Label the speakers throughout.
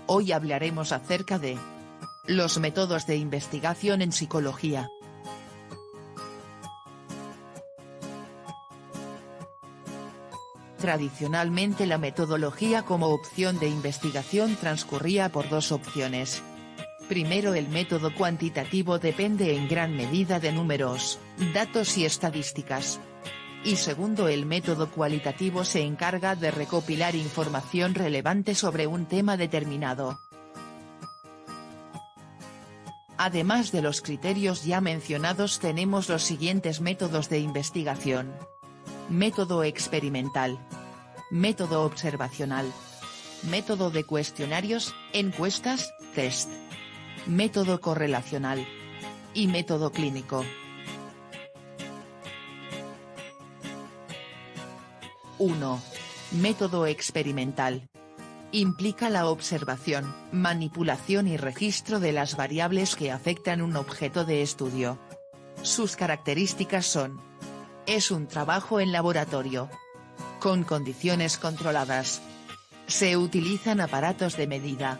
Speaker 1: Hoy hablaremos acerca de los métodos de investigación en psicología. Tradicionalmente la metodología como opción de investigación transcurría por dos opciones. Primero, el método cuantitativo depende en gran medida de números, datos y estadísticas. Y segundo, el método cualitativo se encarga de recopilar información relevante sobre un tema determinado. Además de los criterios ya mencionados, tenemos los siguientes métodos de investigación: método experimental, método observacional, método de cuestionarios, encuestas, test, método correlacional y método clínico. 1. Método experimental. Implica la observación, manipulación y registro de las variables que afectan un objeto de estudio. Sus características son: es un trabajo en laboratorio, con condiciones controladas. Se utilizan aparatos de medida.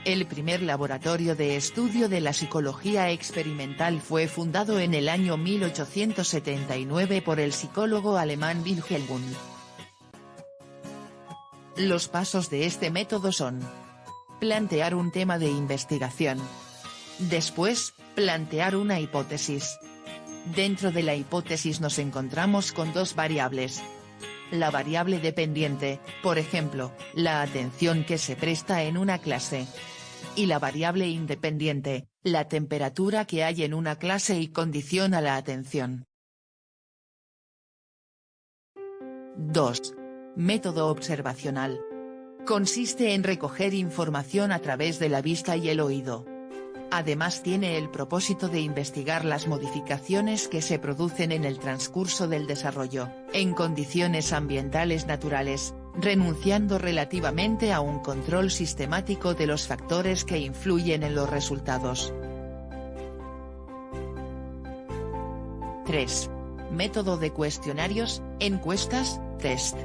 Speaker 1: El primer laboratorio de estudio de la psicología experimental fue fundado en el año 1879 por el psicólogo alemán Wilhelm Wundt. Los pasos de este método son: plantear un tema de investigación. Después, plantear una hipótesis. Dentro de la hipótesis nos encontramos con dos variables. La variable dependiente, por ejemplo, la atención que se presta en una clase. Y la variable independiente, la temperatura que hay en una clase y condiciona la atención. 2. Método observacional. Consiste en recoger información a través de la vista y el oído. Además tiene el propósito de investigar las modificaciones que se producen en el transcurso del desarrollo, en condiciones ambientales naturales, renunciando relativamente a un control sistemático de los factores que influyen en los resultados. 3. Método de cuestionarios, encuestas, test.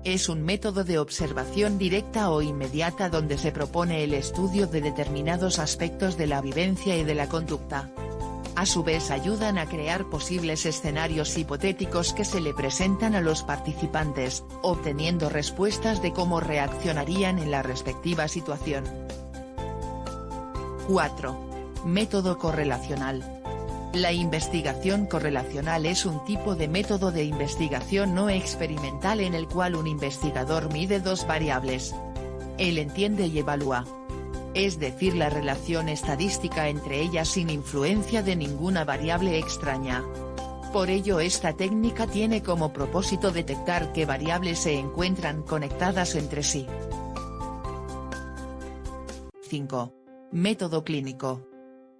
Speaker 1: Es un método de observación directa o inmediata donde se propone el estudio de determinados aspectos de la vivencia y de la conducta. A su vez ayudan a crear posibles escenarios hipotéticos que se le presentan a los participantes, obteniendo respuestas de cómo reaccionarían en la respectiva situación. 4. Método correlacional. La investigación correlacional es un tipo de método de investigación no experimental en el cual un investigador mide dos variables. Él entiende y evalúa. Es decir, la relación estadística entre ellas sin influencia de ninguna variable extraña. Por ello esta técnica tiene como propósito detectar qué variables se encuentran conectadas entre sí. 5. Método clínico.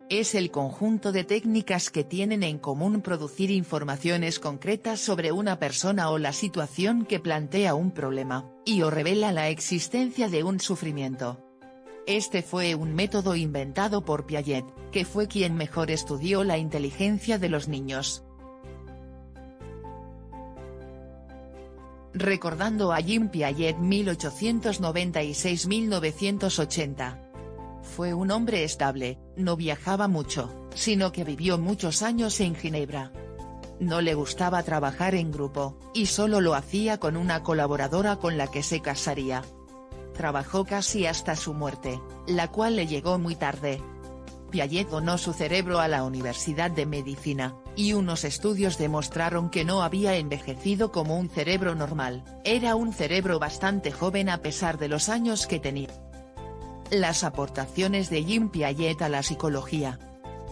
Speaker 1: Es el conjunto de técnicas que tienen en común producir informaciones concretas sobre una persona o la situación que plantea un problema, o revela la existencia de un sufrimiento. Este fue un método inventado por Piaget, que fue quien mejor estudió la inteligencia de los niños. Recordando a Jean Piaget 1896-1980. Fue un hombre estable, no viajaba mucho, sino que vivió muchos años en Ginebra. No le gustaba trabajar en grupo, y solo lo hacía con una colaboradora con la que se casaría. Trabajó casi hasta su muerte, la cual le llegó muy tarde. Piaget donó su cerebro a la Universidad de Medicina, y unos estudios demostraron que no había envejecido como un cerebro normal, era un cerebro bastante joven a pesar de los años que tenía. Las aportaciones de Jean Piaget a la psicología.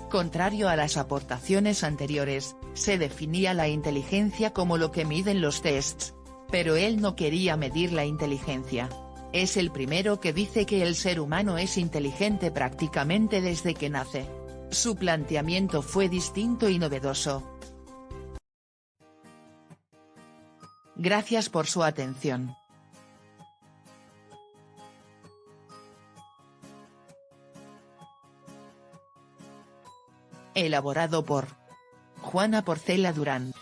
Speaker 1: Contrario a las aportaciones anteriores, se definía la inteligencia como lo que miden los tests. Pero él no quería medir la inteligencia. Es el primero que dice que el ser humano es inteligente prácticamente desde que nace. Su planteamiento fue distinto y novedoso. Gracias por su atención. Elaborado por Juana Porcela Durán.